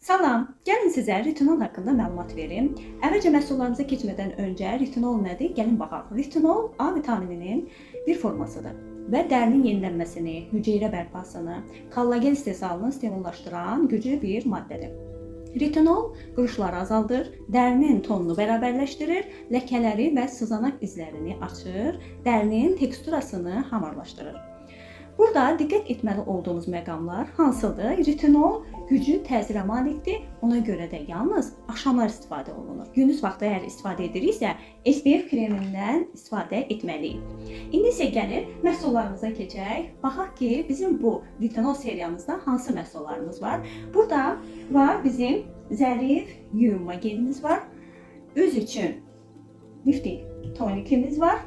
Salam, gəlin sizə retinol haqqında məlumat verim. Əvvəlcə məhsullarımıza keçmədən öncə retinol nədir? Gəlin baxaq. Retinol A vitamininin bir formasıdır və dərinin yenilənməsini, hüceyrə bərpasını, kollagen istehsalını stimullaşdıran güclü bir maddədir. Retinol qırışları azaldır, dərinin tonunu bərabərləşdirir, ləkələri və sızanaq izlərini açır, dərinin teksturasını hamarlaşdırır. Burada diqqət etməli olduğumuz məqamlar hansıdır? Retinol güclü təsirə malikdir. Ona görə də yalnız axşamlar istifadə olunur. Gündüz vaxtı əgər istifadə ediriksə, SPF kremindən istifadə etməliyik. İndi isə gəlin məhsullarımıza keçək. Baxaq ki, bizim bu retinol seriyamızda hansı məhsullarımız var? Burada var bizim zərif yuyunma gelimiz var. Üz üçün lifting tonikimiz var.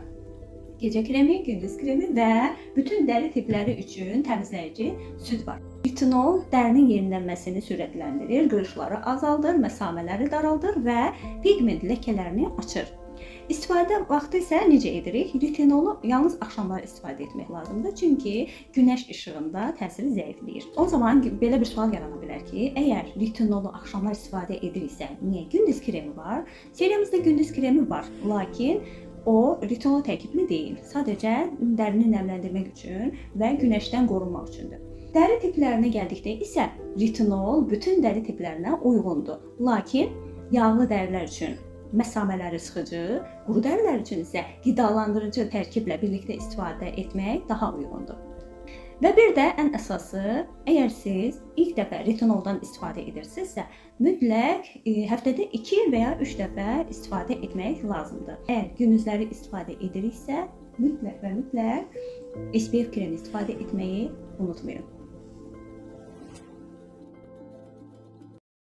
Gecə kremi, gündüz kremi və bütün dəri tipləri üçün təmizləyici süd var. Retinol dərinin yenilənməsini sürətləndirir, qırışları azaldır, məsamələri daraldır və pigment ləkələrini açır. İstifadə vaxtı isə necə edirik? Retinolu yalnız axşamlar istifadə etmək lazımdır, çünki günəş işığında təsiri zəifləyir. O zaman belə bir sual yarana bilər ki, əgər retinolu axşamlar istifadə ediriksə, niyə gündüz kremi var? Seriyamızda gündüz kremi var, lakin o retinol tərkibli deyil. Sadəcə dərini nəmləndirmək üçün və günəşdən qorunmaq üçündür. Dəri tiplərinə gəldikdə isə retinol bütün dəri tiplərinə uyğundur. Lakin yağlı dərilər üçün məsamələri sıxıcı, quru dərilər üçün isə qidalandırıcı tərkiblə birlikdə istifadə etmək daha uyğundur. Və bir də ən əsası, əgər siz ilk dəfə retinoldan istifadə edirsinizsə, mütləq həftədə 2 və ya 3 dəfə istifadə etmək lazımdır. Əgər gündüzləri istifadə ediriksə, mütləq və mütləq SPF kremi istifadə etməyi unutmayın.